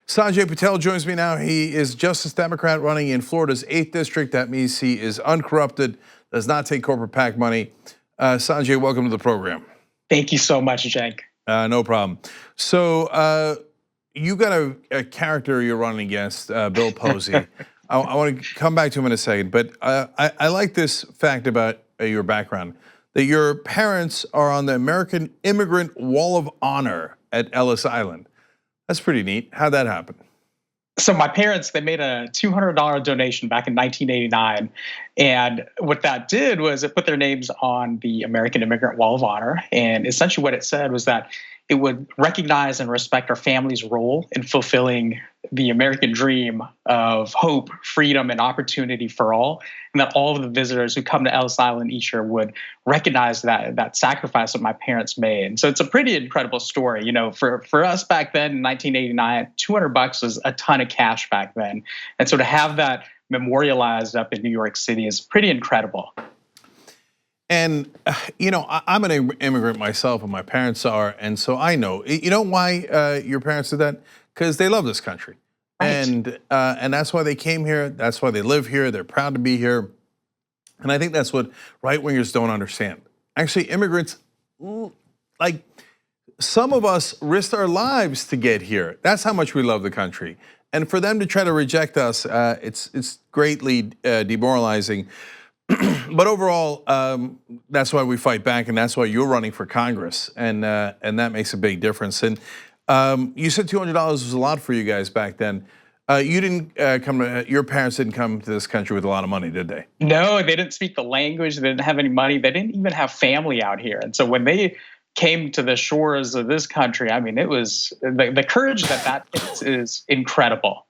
Sanjay Patel joins me now. He is Justice Democrat running in Florida's 8th District. That means he is uncorrupted, does not take corporate PAC money. Sanjay, welcome to the program. Thank you so much, Cenk. No problem. So you got a character you're running against, Bill Posey. I want to come back to him in a second, but I like this fact about your background, that your parents are on the American Immigrant Wall of Honor at Ellis Island. That's pretty neat. How'd that happen? So my parents, they made a $200 donation back in 1989. And what that did was it put their names on the American Immigrant Wall of Honor. And essentially what it said was that it would recognize and respect our family's role in fulfilling the American dream of hope, freedom, and opportunity for all. And that all of the visitors who come to Ellis Island each year would recognize that sacrifice that my parents made. So it's a pretty incredible story. You know, for us back then in 1989, $200 was a ton of cash back then. And so to have that memorialized up in New York City is pretty incredible. And, you know, I'm an immigrant myself, and my parents are, and so I know. You know why your parents did that? Because they love this country. Right. And that's why they came here, that's why they live here, they're proud to be here. And I think that's what right-wingers don't understand. Actually, immigrants, like, some of us risked our lives to get here. That's how much we love the country. And for them to try to reject us, it's greatly demoralizing. But overall, that's why we fight back, and that's why you're running for Congress, and that makes a big difference. And you said $200 was a lot for you guys back then. You didn't your parents didn't come to this country with a lot of money, did they? No, they didn't speak the language. They didn't have any money. They didn't even have family out here. And so when they came to the shores of this country, I mean, it was the courage that takes is incredible.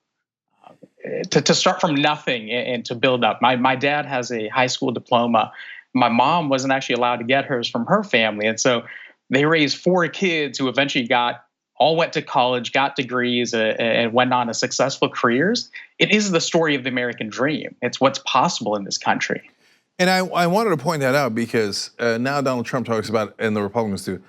To start from nothing and to build up. My dad has a high school diploma. My mom wasn't actually allowed to get hers from her family. And so they raised 4 kids who eventually all went to college, got degrees, and went on to successful careers. It is the story of the American dream. It's what's possible in this country. And I wanted to point that out because now Donald Trump talks about, and the Republicans do,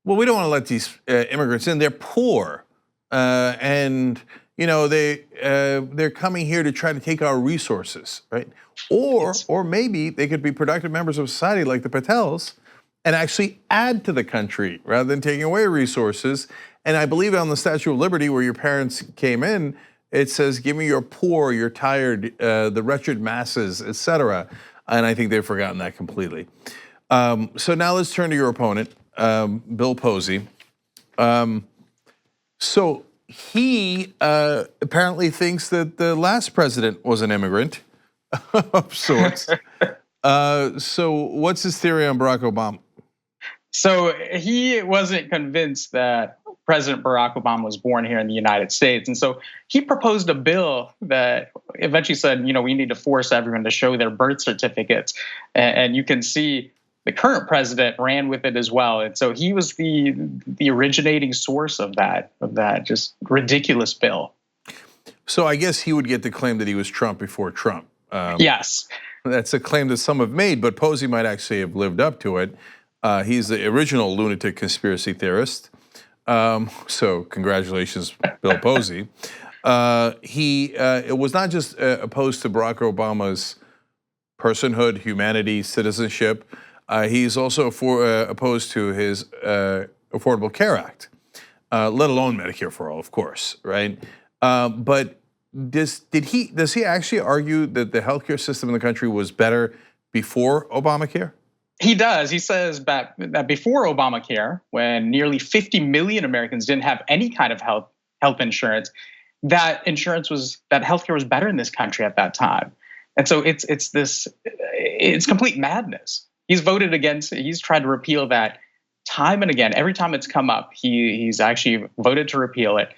well, we don't want to let these immigrants in. They're poor, and you know, they're coming here to try to take our resources, right? Or maybe they could be productive members of society like the Patels and actually add to the country rather than taking away resources. And I believe on the Statue of Liberty where your parents came in, it says, give me your poor, your tired, the wretched masses, etc. And I think they've forgotten that completely. So now let's turn to your opponent, Bill Posey. So he apparently thinks that the last president was an immigrant of sorts. So what's his theory on Barack Obama? So he wasn't convinced that President Barack Obama was born here in the United States. And so he proposed a bill that eventually said, you know, we need to force everyone to show their birth certificates. And you can see the current president ran with it as well. And so he was the originating source of that just ridiculous bill. So I guess he would get the claim that he was Trump before Trump. Yes. That's a claim that some have made, but Posey might actually have lived up to it. He's the original lunatic conspiracy theorist. So congratulations, Bill Posey. It was not just opposed to Barack Obama's personhood, humanity, citizenship. He's also opposed to his Affordable Care Act, let alone Medicare for all, of course, right? But does he actually argue that the healthcare system in the country was better before Obamacare? He does. He says that before Obamacare, when nearly 50 million Americans didn't have any kind of health insurance, that healthcare was better in this country at that time. And so it's complete madness. He's voted against, he's tried to repeal that time and again. Every time it's come up, he's actually voted to repeal it.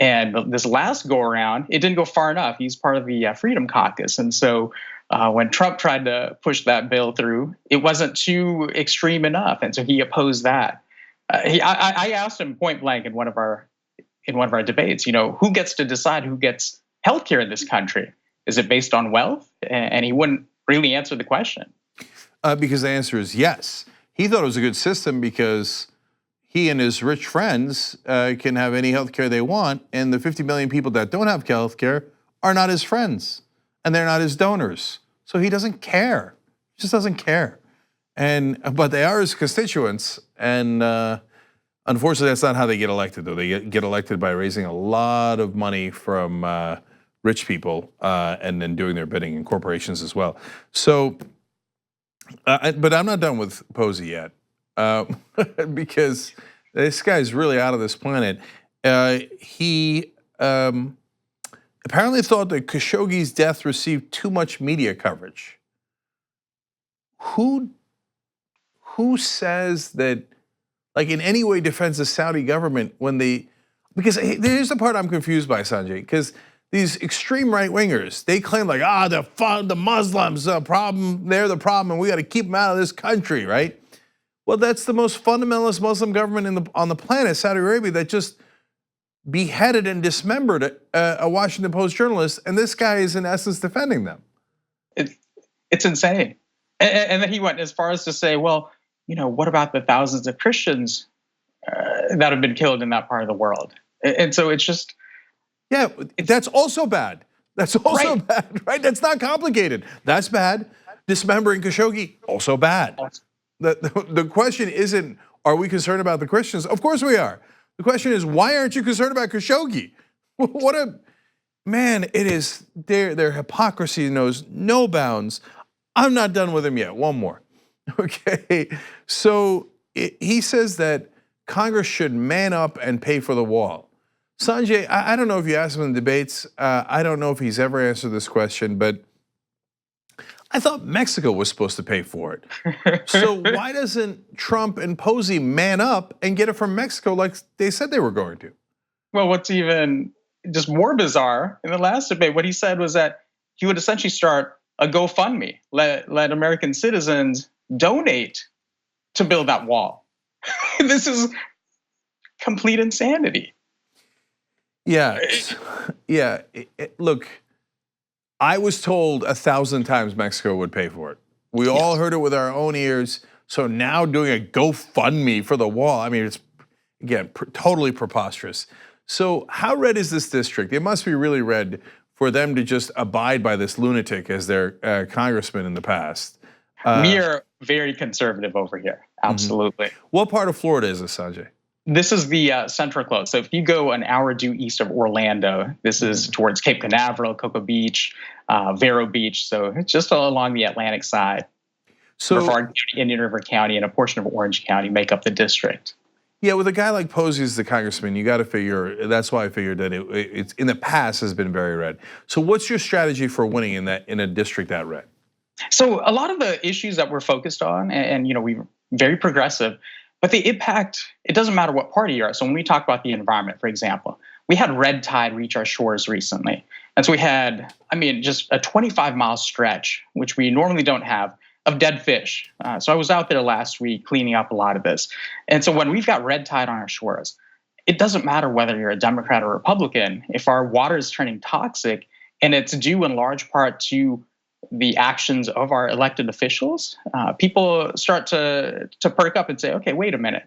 And this last go around, it didn't go far enough. He's part of the Freedom Caucus. And so when Trump tried to push that bill through, it wasn't too extreme enough. And so he opposed that. I asked him point blank in one of our debates, you know, who gets to decide who gets healthcare in this country? Is it based on wealth? And he wouldn't really answer the question. Because the answer is yes. He thought it was a good system because he and his rich friends can have any health care they want, and the 50 million people that don't have health care are not his friends, and they're not his donors. So he doesn't care. He just doesn't care. But they are his constituents, and unfortunately, that's not how they get elected. Though they get elected by raising a lot of money from rich people and then doing their bidding in corporations as well. So, but I'm not done with Posey yet because this guy's really out of this planet. He apparently thought that Khashoggi's death received too much media coverage. Who says that, like, in any way defends the Saudi government when they, because here's the part I'm confused by, Sanjay, because these extreme right wingers, they claim like, the Muslims the problem, they're the problem, and we got to keep them out of this country, right? Well, that's the most fundamentalist Muslim government on the planet, Saudi Arabia, that just beheaded and dismembered a Washington Post journalist, and this guy is in essence defending them. It's insane. And then he went as far as to say, well, what about the thousands of Christians that have been killed in that part of the world? And so it's just, yeah, that's also bad. That's also bad, right? That's not complicated. That's bad. Dismembering Khashoggi, also bad. The question isn't, are we concerned about the Christians? Of course we are. The question is, why aren't you concerned about Khashoggi? What a, man, it is, their hypocrisy knows no bounds. I'm not done with him yet, one more. Okay, so he says that Congress should man up and pay for the wall. Sanjay, I don't know if you asked him in the debates. I don't know if he's ever answered this question, but I thought Mexico was supposed to pay for it. So why doesn't Trump and Posey man up and get it from Mexico like they said they were going to? Well, what's even just more bizarre, in the last debate, what he said was that he would essentially start a GoFundMe, let American citizens donate to build that wall. This is complete insanity. Yeah, look, I was told 1,000 times Mexico would pay for it. We all heard it with our own ears. So now doing a GoFundMe for the wall, I mean, it's, again, totally preposterous. So how red is this district? It must be really red for them to just abide by this lunatic as their congressman in the past. We are very conservative over here, absolutely. What part of Florida is this, Sanjay? This is the central coast. So if you go an hour due east of Orlando, this is towards Cape Canaveral, Cocoa Beach, Vero Beach. So it's just along the Atlantic side. So Brevard County, Indian River County, and a portion of Orange County make up the district. Yeah, with a guy like Posey as the congressman, you got to figure. That's why I figured that it's in the past has been very red. So what's your strategy for winning in a district that red? So a lot of the issues that we're focused on, and we're very progressive, but the impact, it doesn't matter what party you are. So when we talk about the environment, for example, we had red tide reach our shores recently. And so we had, just a 25-mile stretch, which we normally don't have, of dead fish. So I was out there last week cleaning up a lot of this. And so when we've got red tide on our shores, it doesn't matter whether you're a Democrat or Republican. If our water is turning toxic, and it's due in large part to the actions of our elected officials, people start to perk up and say, okay, wait a minute,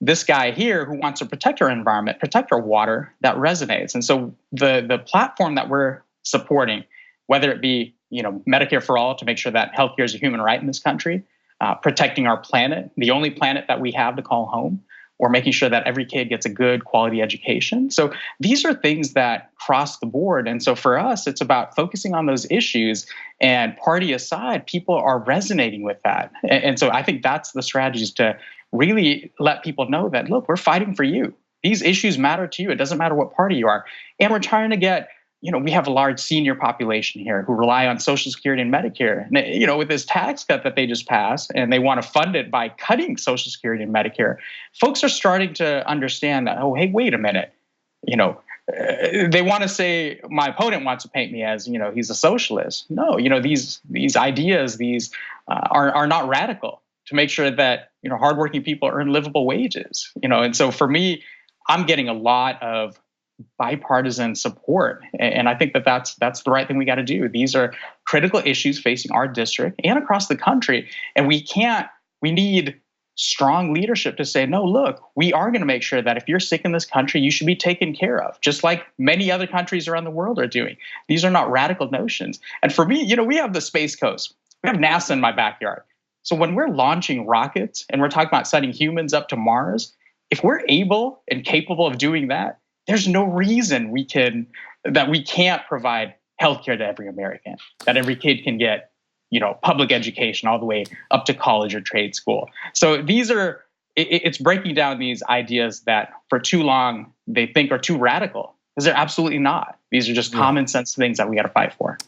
this guy here who wants to protect our environment, protect our water, that resonates. And so the platform that we're supporting, whether it be Medicare for all to make sure that healthcare is a human right in this country, protecting our planet, the only planet that we have to call home, or making sure that every kid gets a good quality education. So these are things that cross the board. And so for us, it's about focusing on those issues, and party aside, people are resonating with that. And so I think that's the strategy, is to really let people know that, look, we're fighting for you. These issues matter to you. It doesn't matter what party you are. And we're trying to get, we have a large senior population here who rely on Social Security and Medicare. And, with this tax cut that they just passed, and they want to fund it by cutting Social Security and Medicare, folks are starting to understand that, oh, hey, wait a minute. They want to say, my opponent wants to paint me as, he's a socialist. No, these ideas, are not radical, to make sure that, hardworking people earn livable wages. And so for me, I'm getting a lot of bipartisan support. And I think that's the right thing we got to do. These are critical issues facing our district and across the country. And we need strong leadership to say, no, look, we are going to make sure that if you're sick in this country, you should be taken care of, just like many other countries around the world are doing. These are not radical notions. And for me, we have the Space Coast. We have NASA in my backyard. So when we're launching rockets and we're talking about sending humans up to Mars, if we're able and capable of doing that, there's no reason we can't provide healthcare to every American, that every kid can get public education all the way up to college or trade school. So it's breaking down these ideas that for too long they think are too radical, because they're absolutely not. These are just common sense things that we got to fight for.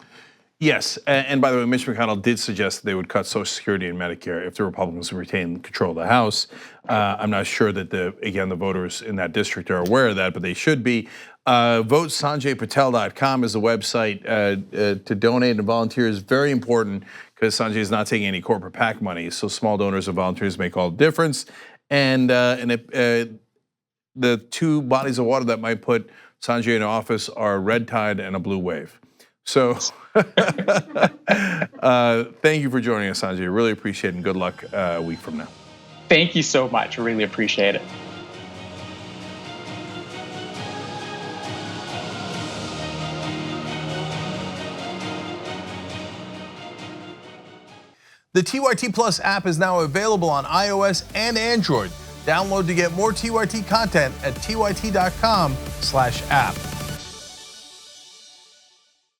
Yes, and by the way, Mitch McConnell did suggest that they would cut Social Security and Medicare if the Republicans retain control of the House. I'm not sure that the voters in that district are aware of that, but they should be. VoteSanjayPatel.com is the website to donate and volunteer is very important, because Sanjay is not taking any corporate PAC money, so small donors and volunteers make all the difference. And the two bodies of water that might put Sanjay in office are a red tide and a blue wave. So thank you for joining us, Sanjay. Really appreciate it, and good luck a week from now. Thank you so much. I really appreciate it. The TYT Plus app is now available on iOS and Android. Download to get more TYT content at tyt.com/app.